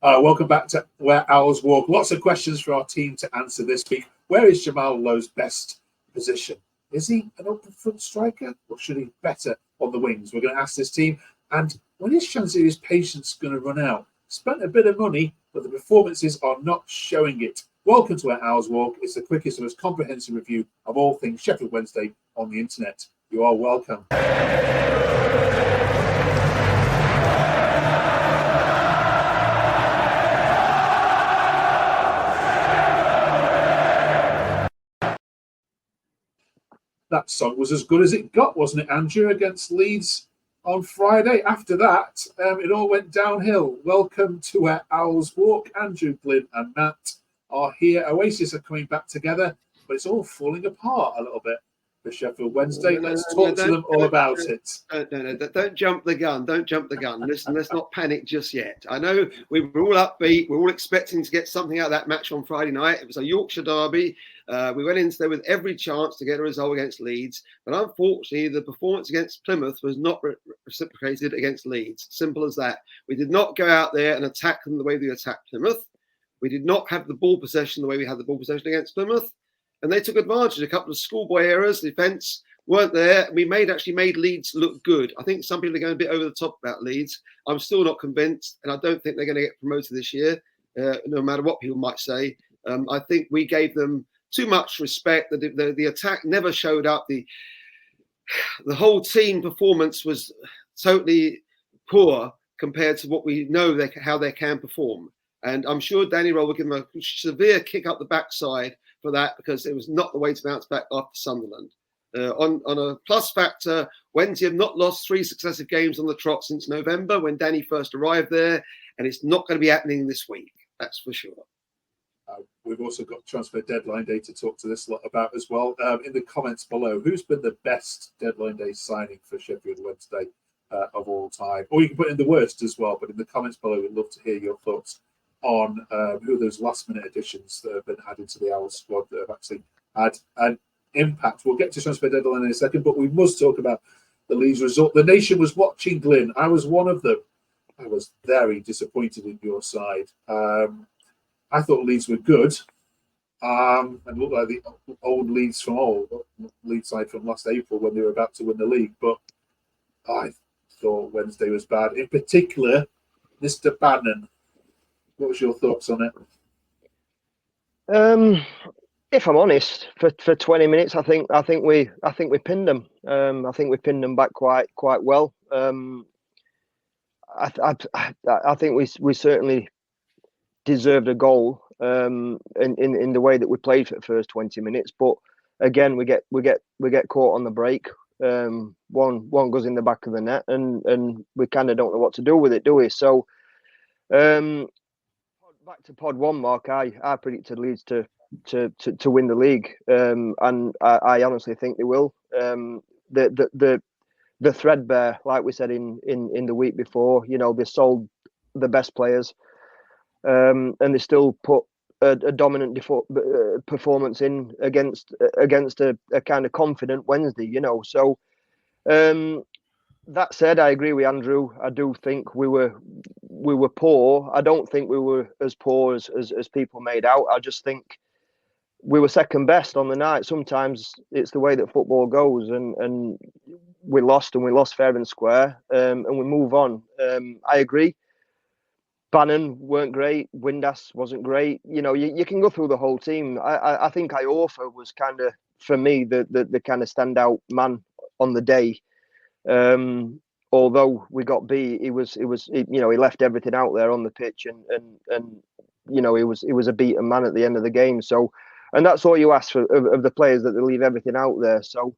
Welcome back to Where Owls Walk. Lots of questions for our team to answer this week. Where is Jamal Lowe's best position? Is he an open front striker or should he be better on the wings? We're going to ask this team. And when is Shanzi's patience going to run out? Spent a bit of money, but the performances are not showing it. Welcome to Where Owls Walk. It's the quickest and most comprehensive review of all things Sheffield Wednesday on the internet. You are welcome. That song was as good as it got, wasn't it, Andrew, against Leeds on Friday? After that, it all went downhill. Welcome to Where Owls Walk. Andrew, Glyn and Matt are here. Oasis are coming back together, but it's all falling apart a little bit for Sheffield Wednesday. Let's talk to them all about it. No, don't jump the gun. Don't jump the gun. Listen, let's not panic just yet. I know we were all upbeat. We're all expecting to get something out of that match on Friday night. It was a Yorkshire derby. We went into there with every chance to get a result against Leeds. But unfortunately, the performance against Plymouth was not reciprocated against Leeds. Simple as that. We did not go out there and attack them the way we attacked Plymouth. We did not have the ball possession the way we had the ball possession against Plymouth. And they took advantage. A couple of schoolboy errors. The defence weren't there. We actually made Leeds look good. I think some people are going a bit over the top about Leeds. I'm still not convinced. And I don't think they're going to get promoted this year, no matter what people might say. I think we gave them too much respect. The attack never showed up. The whole team performance was totally poor compared to what we know how they can perform. And I'm sure Danny Roll will give them a severe kick up the backside for that because it was not the way to bounce back after Sunderland. On a plus factor, Wednesday have not lost 3 successive games on the trot since November when Danny first arrived there, and it's not going to be happening this week. That's for sure. We've also got transfer deadline day to talk to this lot about as well. In the comments below, who's been the best deadline day signing for Sheffield Wednesday of all time? Or you can put in the worst as well, but in the comments below, we'd love to hear your thoughts on who those last-minute additions that have been added to the Owls squad that have actually had an impact. We'll get to transfer deadline in a second, but we must talk about the Leeds result. The nation was watching, Glyn. I was one of them. I was very disappointed in your side. I thought Leeds were good and looked like the old Leeds side from last April when they were about to win the league. But I thought Wednesday was bad. In particular, Mr. Bannon. What was your thoughts on it? If I'm honest, for 20 minutes, I think we pinned them. I think we pinned them back quite well. I think we certainly deserved a goal in the way that we played for the first 20 minutes. But again, we get caught on the break. One goes in the back of the net, and we kind of don't know what to do with it, do we? So. Back to pod 1, Mark. I predicted Leeds to win the league, and I honestly think they will. The threadbare, like we said in the week before, they sold the best players, and they still put a dominant performance in against a kind of confident Wednesday. So. That said, I agree with Andrew. I do think we were poor. I don't think we were as poor as people made out. I just think we were second best on the night. Sometimes it's the way that football goes, and we lost fair and square, and we move on. I agree. Bannon weren't great. Windass wasn't great. You can go through the whole team. I think Iorfa was kind of, for me, the kind of standout man on the day. Although we got beat, he left everything out there on the pitch, and he was a beaten man at the end of the game. So, and that's all you ask of the players, that they leave everything out there. So,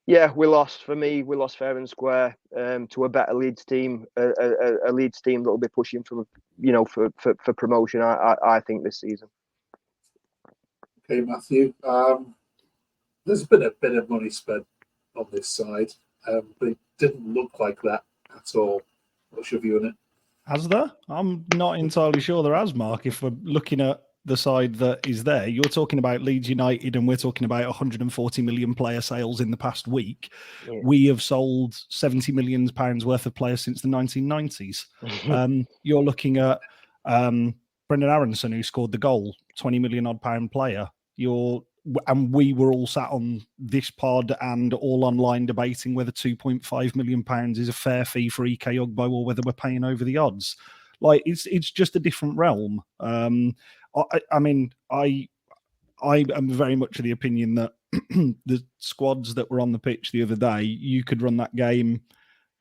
yeah, we lost. For me, we lost fair and square to a better Leeds team, a Leeds team that will be pushing for promotion. I think this season. Okay, Matthew. There's been a bit of money spent on this side. But it didn't look like that at all. What's your view on it? Has there? I'm not entirely sure there has, Mark. If we're looking at the side that is there, you're talking about Leeds United and we're talking about 140 million player sales in the past week. Yeah. We have sold 70 million pounds worth of players since the 1990s. You're looking at Brendan Aronson, who scored the goal, 20 million odd pound player. And we were all sat on this pod and all online debating whether 2.5 million pounds is a fair fee for EK Ugbo or whether we're paying over the odds. Like it's just a different realm. I mean, I am very much of the opinion that the squads that were on the pitch the other day, you could run that game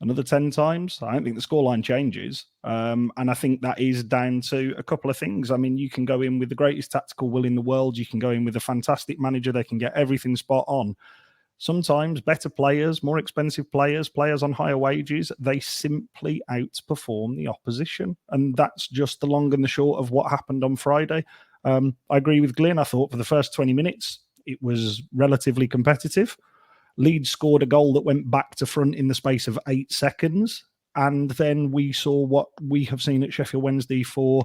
another 10 times. I don't think the scoreline changes. And I think that is down to a couple of things. I mean, you can go in with the greatest tactical will in the world. You can go in with a fantastic manager. They can get everything spot on. Sometimes better players, more expensive players, players on higher wages, they simply outperform the opposition. And that's just the long and the short of what happened on Friday. I agree with Glyn. I thought for the first 20 minutes, it was relatively competitive. Leeds scored a goal that went back to front in the space of 8 seconds. And then we saw what we have seen at Sheffield Wednesday for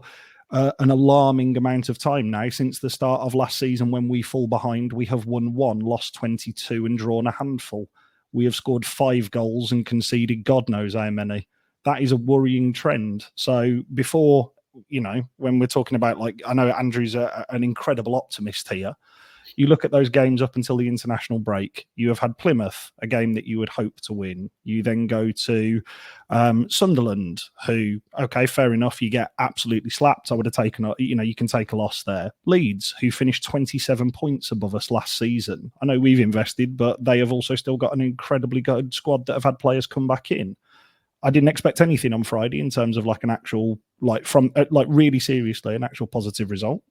an alarming amount of time now. Since the start of last season, when we fall behind, we have won 1, lost 22 and drawn a handful. We have scored 5 goals and conceded God knows how many. That is a worrying trend. So before, when we're talking about, like, I know Andrew's an incredible optimist here. You look at those games up until the international break. You have had Plymouth, a game that you would hope to win. You then go to Sunderland, who, okay, fair enough, you get absolutely slapped. I would have taken, you can take a loss there. Leeds, who finished 27 points above us last season. I know we've invested, but they have also still got an incredibly good squad that have had players come back in. I didn't expect anything on Friday in terms of like an actual, really seriously, an actual positive result.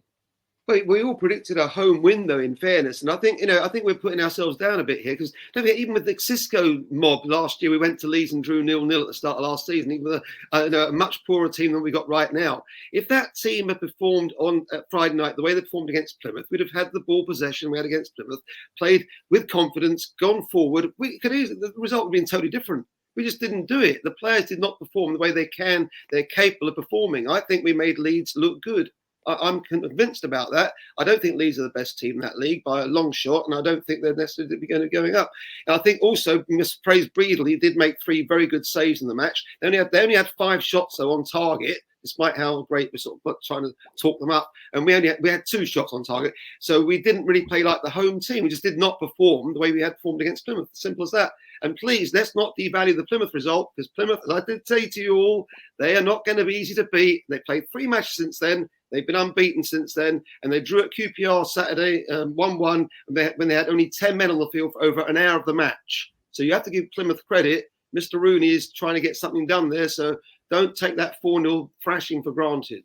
But we all predicted a home win, though, in fairness. And I think we're putting ourselves down a bit here because don't forget, even with the Cisco mob last year, we went to Leeds and drew 0-0 at the start of last season, even with a much poorer team than we got right now. If that team had performed on Friday night the way they performed against Plymouth, we'd have had the ball possession we had against Plymouth, played with confidence, gone forward. The result would have been totally different. We just didn't do it. The players did not perform the way they can. They're capable of performing. I think we made Leeds look good. I'm convinced about that. I don't think Leeds are the best team in that league by a long shot, and I don't think they're necessarily going to be going up. And I think also, we must praise Breedle. He did make 3 very good saves in the match. They only had 5 shots though on target, despite how great we're sort of trying to talk them up. And we had 2 shots on target, so we didn't really play like the home team. We just did not perform the way we had performed against Plymouth. Simple as that. And please, let's not devalue the Plymouth result, because Plymouth, as I did say to you all, they are not going to be easy to beat. They played 3 matches since then. They've been unbeaten since then, and they drew at QPR Saturday 1-1 when they had only 10 men on the field for over an hour of the match. So you have to give Plymouth credit. Mr. Rooney is trying to get something done there, so don't take that 4-0 thrashing for granted.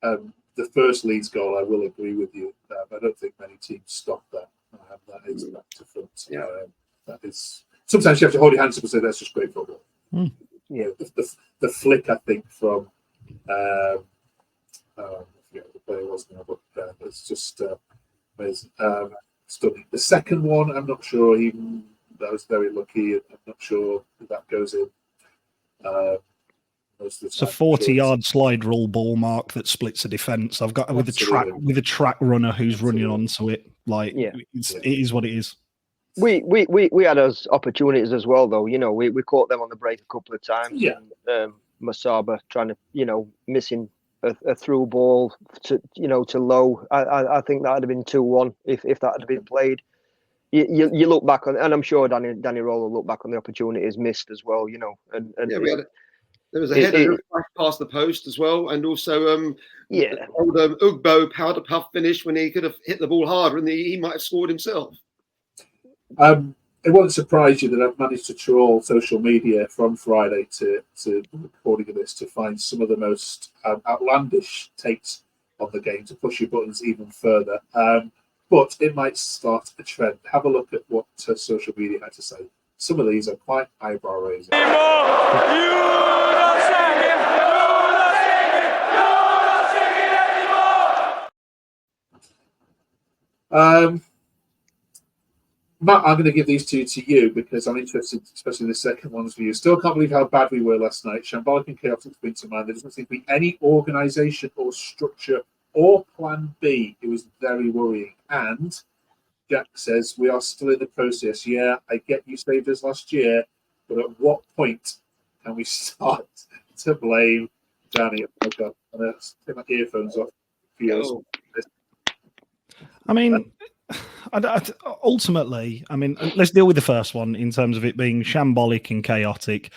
The first Leeds goal, I will agree with you. I don't think many teams stop that. That is back to front. Yeah. That is. Sometimes you have to hold your hands up and say that's just great football. Yeah. The flick, I think, from I forget what the player was now, but it's just amazing. Stunning. The second one, I'm not sure. That was very lucky. I'm not sure if that goes in. It's a 40-yard slide rule ball, Mark, that splits a defence. I've got with a track runner who's running onto it. It is what it is. We had those opportunities as well, though. We caught them on the break a couple of times. Yeah. And, Masaba trying to, missing a through ball to Low. I think that would have been 2-1 if that had been played. You look back on, and I'm sure Danny Roll will look back on the opportunities missed as well. There was a header past the post as well, and also old Ugbo powder puff finish when he could have hit the ball harder, and he might have scored himself. It won't surprise you that I've managed to trawl social media from Friday to the recording of this to find some of the most outlandish takes on the game to push your buttons even further. But it might start a trend. Have a look at what social media had to say. Some of these are quite eyebrow raising. Matt, I'm going to give these 2 to you because I'm interested, especially in the second one's view. Still can't believe how bad we were last night. Shambolic and chaotic been to mind. There doesn't seem to be any organisation or structure or plan B. It was very worrying. And Jack says, we are still in the process. Yeah, I get you saved us last year, but at what point can we start to blame Danny. Oh God, I'm going to take my earphones off. Oh. I mean, ultimately, I mean, let's deal with the first one in terms of it being shambolic and chaotic.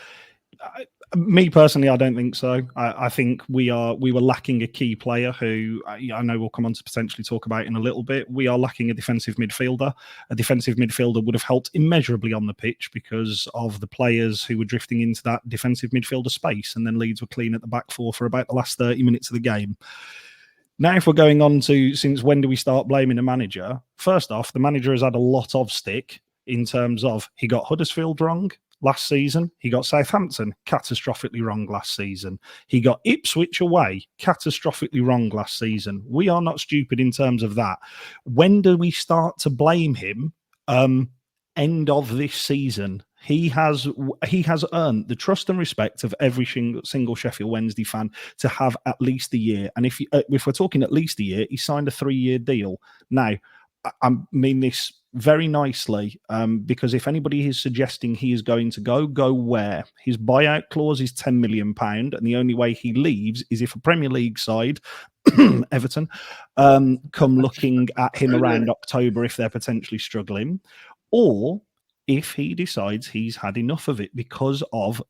Me personally, I don't think so. I think we were lacking a key player who I know we'll come on to potentially talk about in a little bit. We are lacking a defensive midfielder. A defensive midfielder would have helped immeasurably on the pitch because of the players who were drifting into that defensive midfielder space, and then Leeds were clean at the back four for about the last 30 minutes of the game. Now, if we're going on to since when do we start blaming the manager? First off, the manager has had a lot of stick in terms of he got Huddersfield wrong last season. He got Southampton catastrophically wrong last season. He got Ipswich away catastrophically wrong last season. We are not stupid in terms of that. When do we start to blame him? End of this season. He has earned the trust and respect of every single Sheffield Wednesday fan to have at least a year. And if we're talking at least a year, he signed a 3-year deal. Now, I mean this very nicely, because if anybody is suggesting he is going to go where? His buyout clause is £10 million, and the only way he leaves is if a Premier League side, Everton, come looking at him around October if they're potentially struggling, or if he decides he's had enough of it because of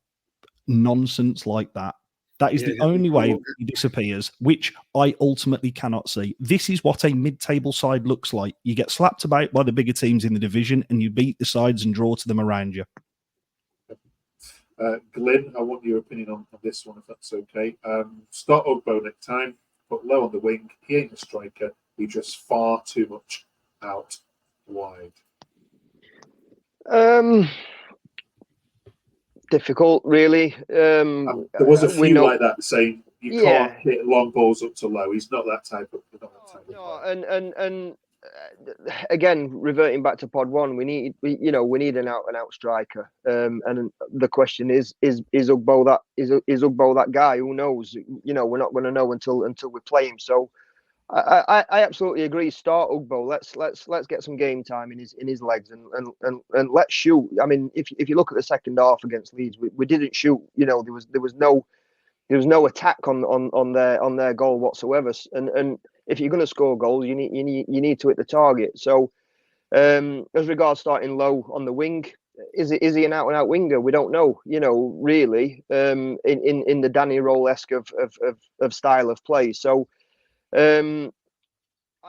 nonsense like that. That is the only way that he disappears, which I ultimately cannot see. This is what a mid-table side looks like. You get slapped about by the bigger teams in the division and you beat the sides and draw to them around you. Glyn, I want your opinion on this one, if that's okay. Start Ugbo next time, put low on the wing. He ain't a striker. He's just far too much out wide. Difficult, really. There was a few like that saying you can't hit long balls up to low. He's not that type of. And again, reverting back to Pod One, we need an out and out striker. And the question is Ugbo that is Ugbo that guy? Who knows? We're not going to know until we play him. So I absolutely agree. Start Ugbo. Let's get some game time in his legs and let's shoot. I mean, if you look at the second half against Leeds, we didn't shoot. There was no attack on their goal whatsoever. And if you're going to score goals, you need to hit the target. So as regards starting low on the wing, is he an out and out winger? We don't know. Really, in the Danny Role-esque of style of play. So. I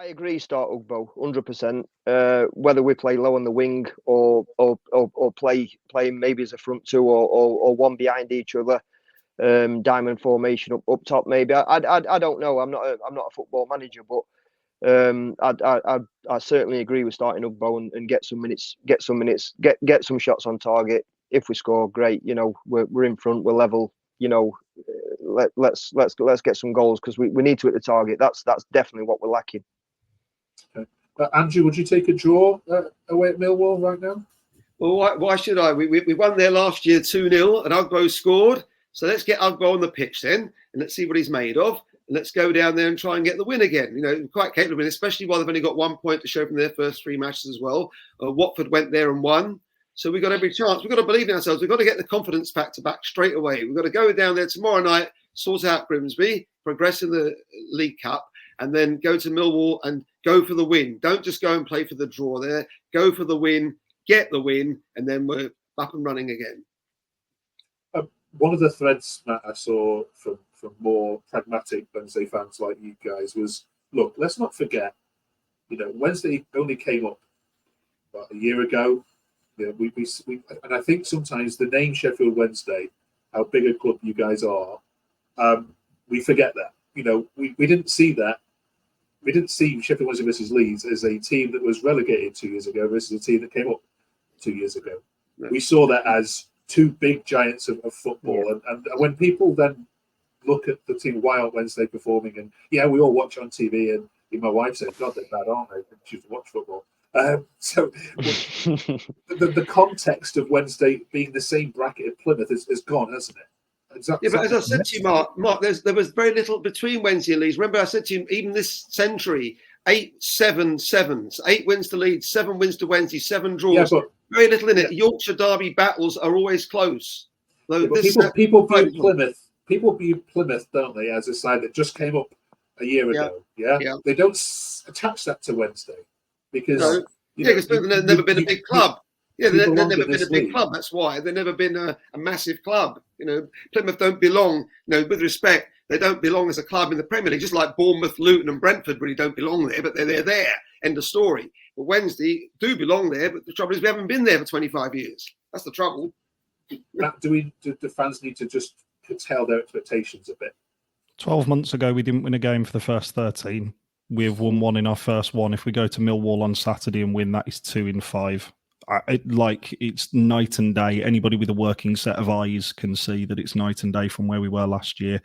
agree. Start Ugbo 100%. Whether we play low on the wing or play maybe as a front two or one behind each other, diamond formation up top. Maybe I don't know. I'm not a football manager, but I certainly agree with starting Ugbo and get some minutes, get some shots on target. If we score, great. We're in front. We're level. Let's get some goals because we need to hit the target. That's definitely what we're lacking. Okay. Andrew, would you take a draw away at Millwall right now? Well, why should I? We won there last year 2-0 and Ugbo scored. So let's get Ugbo on the pitch then and let's see what he's made of. And let's go down there and try and get the win again. Quite capable, especially while they've only got 1 point to show from their first 3 matches as well. Watford went there and won. So we've got every chance. We've got to believe in ourselves. We've got to get the confidence factor back straight away. We've got to go down there tomorrow night, sort out Grimsby, progress in the League Cup, and then go to Millwall and go for the win. Don't just go and play for the draw there. Go for the win, get the win, and then we're up and running again. One of the threads, Matt, I saw from more pragmatic Wednesday fans like you guys was, look, let's not forget, Wednesday only came up about a year ago. We and I think sometimes the name Sheffield Wednesday, how big a club you guys are, we forget that. We didn't see that. We didn't see Sheffield Wednesday versus Leeds as a team that was relegated 2 years ago versus a team that came up 2 years ago. Yeah. We saw that as 2 big giants of football. Yeah. And when people then look at the team, why aren't Wednesday performing? And we all watch on TV, and my wife said, God, they're bad, aren't they? She used to watch football. So the context of Wednesday being the same bracket of Plymouth is gone, hasn't it? Exactly. Yeah, but as I said to you, Mark, there was very little between Wednesday and Leeds. Remember, I said to you, even this century, 8-7-7s, 8 wins to Leeds, 7 wins to Wednesday, 7 draws. Yeah, but, very little in it. Yorkshire Derby battles are always close. People blame Plymouth people view Plymouth, don't they, as a side that just came up a year ago. Yeah, they don't attach that to Wednesday because because they've never been a big club. Yeah, they've never been a big club. That's why they've never been a massive club. Plymouth don't belong. With respect, they don't belong as a club in the Premier League. Just like Bournemouth, Luton, and Brentford really don't belong there, but they're there. End of story. But Wednesday do belong there. But the trouble is, we haven't been there for 25 years. That's the trouble. Do the fans need to just curtail their expectations a bit? 12 months ago, we didn't win a game for the first 13. We've won one in our first one. If we go to Millwall on Saturday and win, that is 2 in 5. It's night and day. Anybody with a working set of eyes can see that it's night and day from where we were last year.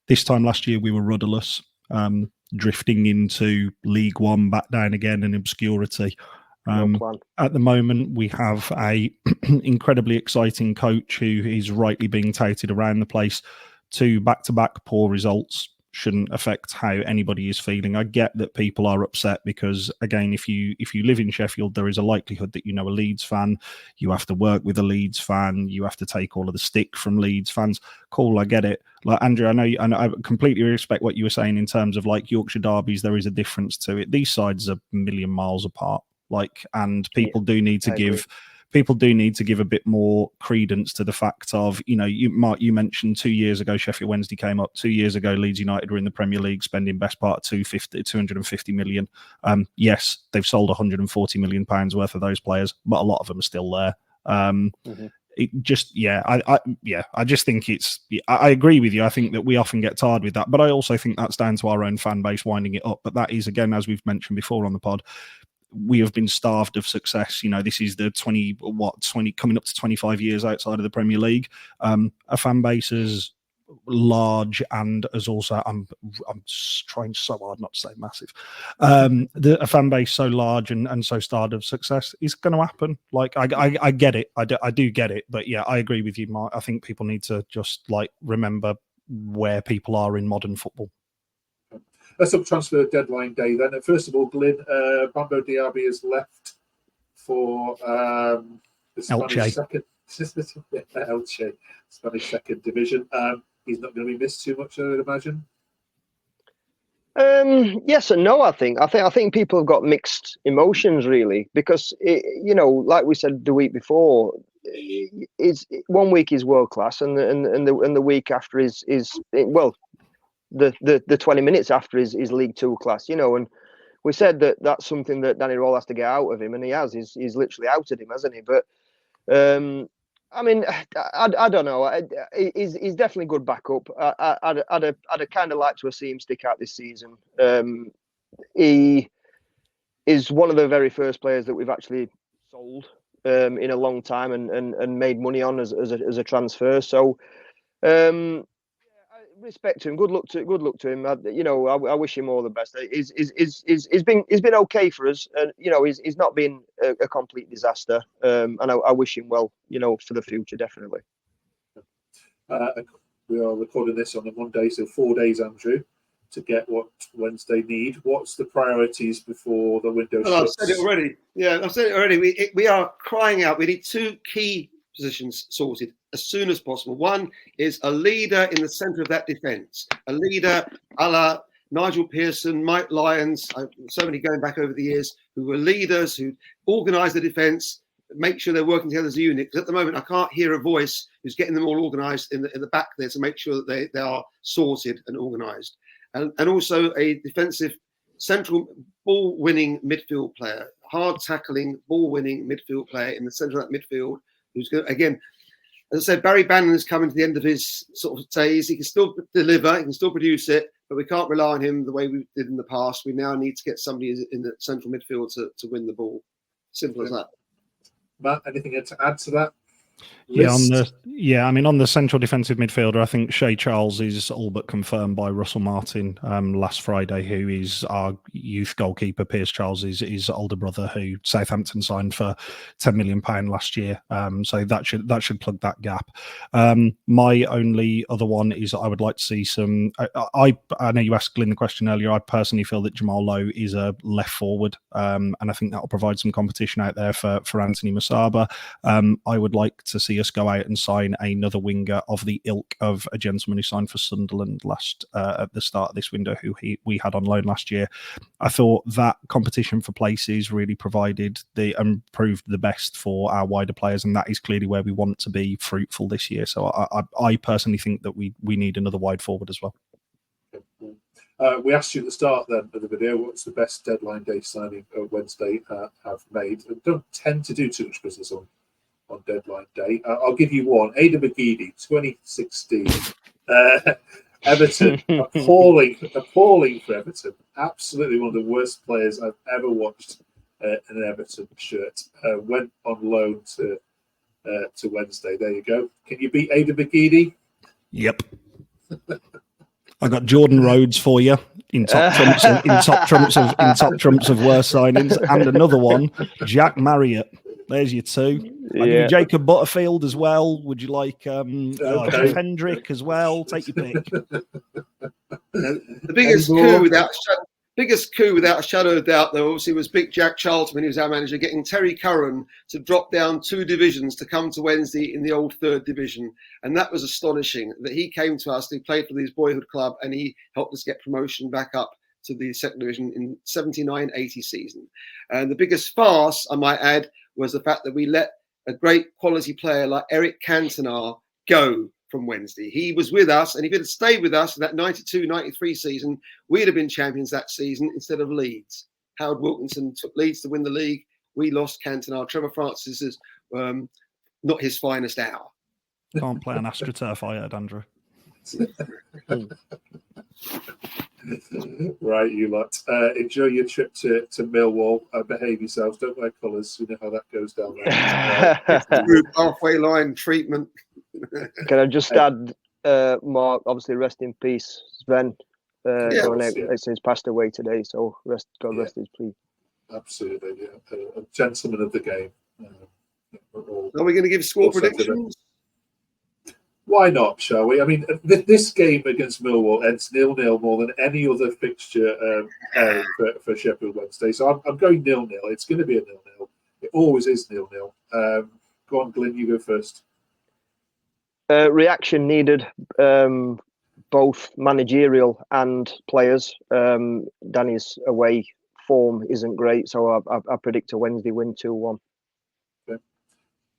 This time last year, we were rudderless, drifting into League One, back down again in obscurity. At the moment, we have a incredibly exciting coach who is rightly being touted around the place. 2 back-to-back poor results shouldn't affect how anybody is feeling. I get that people are upset because, again, if you live in Sheffield, there is a likelihood that you know a Leeds fan. You have to work with a Leeds fan. You have to take all of the stick from Leeds fans. Cool, I get it. Like Andrew, I completely respect what you were saying in terms of like Yorkshire derbies. There is a difference to it. These sides are a million miles apart. And people do need to give. People do need to give a bit more credence to the fact of, Mark, you mentioned 2 years ago, Sheffield Wednesday came up. 2 years ago, Leeds United were in the Premier League, spending best part of 250 million. Yes, they've sold 140 million pounds worth of those players, but a lot of them are still there. It just, I just think I agree with you. I think that we often get tired with that, but I also think that's down to our own fan base winding it up. But that is, again, as we've mentioned before on the pod, we have been starved of success. This is the 20 coming up to 25 years outside of the Premier League. A fan base as large and as also I'm trying so hard not to say massive. A fan base so large and so starved of success is going to happen. Like I get it. I do get it. But yeah, I agree with you, Mark. I think people need to just remember where people are in modern football. Let's have transfer deadline day then. First of all, Glyn, Bambo Diaby has left for the Spanish Spanish second division. He's not going to be missed too much, I would imagine. Yes and no. I think people have got mixed emotions really because like we said the week before, is 1 week is world class and the week after is the 20 minutes after is League Two class, and we said that's something that Danny Roll has to get out of him, and he has. He's literally outed him, hasn't he? But I don't know. He's definitely good backup. I'd kind of like to see him stick out this season. He is one of the very first players that we've actually sold in a long time and made money on as a transfer. So. Respect to him. Good luck to him. I wish him all the best. He's been okay for us, and he's not been a complete disaster. And I wish him well. For the future, definitely. We are recording this on a Monday, so 4 days, Andrew, to get what Wednesday need. What's the priorities before the window shuts? I've said it already. Yeah, I've said it already. We are crying out. We need 2 key positions sorted as soon as possible. One is a leader in the centre of that defence, a leader a la Nigel Pearson, Mike Lyons, so many going back over the years, who were leaders, who organised the defence, make sure they're working together as a unit. Because at the moment, I can't hear a voice who's getting them all organised in the back there to make sure that they are sorted and organised. And also a defensive central ball-winning midfield player, hard-tackling, ball-winning midfield player in the centre of that midfield, who's going to, again, as I said, Barry Bannon is coming to the end of his sort of days. He can still deliver, he can still produce it, but we can't rely on him the way we did in the past. We now need to get somebody in the central midfield to win the ball. Simple as that. Matt, anything to add to that? On the central defensive midfielder, I think Shea Charles is all but confirmed by Russell Martin last Friday, who is our youth goalkeeper. Piers Charles is his older brother, who Southampton signed for £10 million last year. So that should plug that gap. My only other one is I would like to see some. I know you asked Glyn the question earlier. I personally feel that Jamal Lowe is a left forward, and I think that will provide some competition out there for Anthony Masaba. I would like like to see us go out and sign another winger of the ilk of a gentleman who signed for Sunderland last at the start of this window, who we had on loan last year. I thought that competition for places really provided and proved the best for our wider players, and that is clearly where we want to be fruitful this year. So I personally think that we need another wide forward as well. We asked you at the start then of the video, what's the best deadline day signing Wednesday have made? I don't tend to do too much business on deadline day. I'll give you one. Ada McGeady, 2016. Everton, appalling for Everton. Absolutely one of the worst players I've ever watched in an Everton shirt. Went on loan to Wednesday. There you go. Can you beat Ada McGeady? Yep. I got Jordan Rhodes for you in top trumps of worst signings, and another one, Jack Marriott. There's your two. I'll give you Jacob Butterfield as well. Would you like Jeff Hendrick as well? Take your pick. The biggest coup without a shadow of doubt, though, obviously, was Big Jack Charlton when he was our manager, getting Terry Curran to drop down 2 divisions to come to Wednesday in the old 3rd division. And that was astonishing that he came to us, he played for his boyhood club, and he helped us get promotion back up to the 2nd division in 79-80 season. And the biggest farce, I might add, was the fact that we let a great quality player like Eric Cantona go from Wednesday. He was with us, and if he had stayed with us in that 92-93 season, we'd have been champions that season instead of Leeds. Howard Wilkinson took Leeds to win the league. We lost Cantona. Trevor Francis is not his finest hour. Can't play on AstroTurf, I heard, Andrew. Right, you lot. Enjoy your trip to Millwall. Behave yourselves. Don't wear colours. You know how that goes down there. Group halfway line treatment. Can I just add, Mark, obviously rest in peace, Sven. He's passed away today, so God rest his please. Absolutely, yeah. A gentleman of the game. Are we going to give score predictions? Why not, shall we? I mean, this game against Millwall ends 0-0 more than any other fixture for Sheffield Wednesday. So I'm going 0-0. It's going to be a 0-0. It always is 0-0. Go on, Glyn, you go first. Reaction needed, both managerial and players. Danny's away form isn't great, so I predict a Wednesday win 2-1. Okay.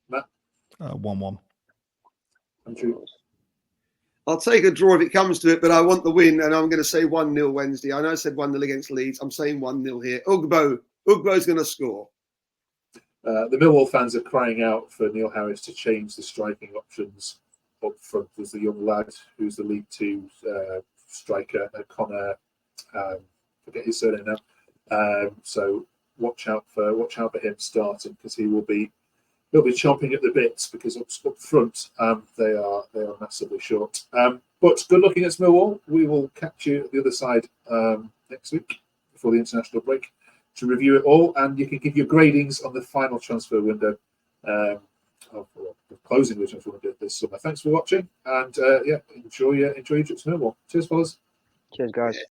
Matt? 1-1. Andrew? I'll take a draw if it comes to it, but I want the win, and I'm going to say 1-0 Wednesday. I know I said 1-0 against Leeds. I'm saying 1-0 here. Ugbo's going to score. The Millwall fans are crying out for Neil Harris to change the striking options. Up front was the young lad who's the League Two striker, Connor. Forget his surname now. So watch out for him starting, because he'll be chomping at the bits, because up front they are massively short. But good luck against Millwall. We will catch you at the other side next week before the international break to review it all, and you can give your gradings on the final transfer window. Closing the transfer window this summer. Thanks for watching, and enjoy your trip to Millwall. Cheers, fellas. Cheers, guys.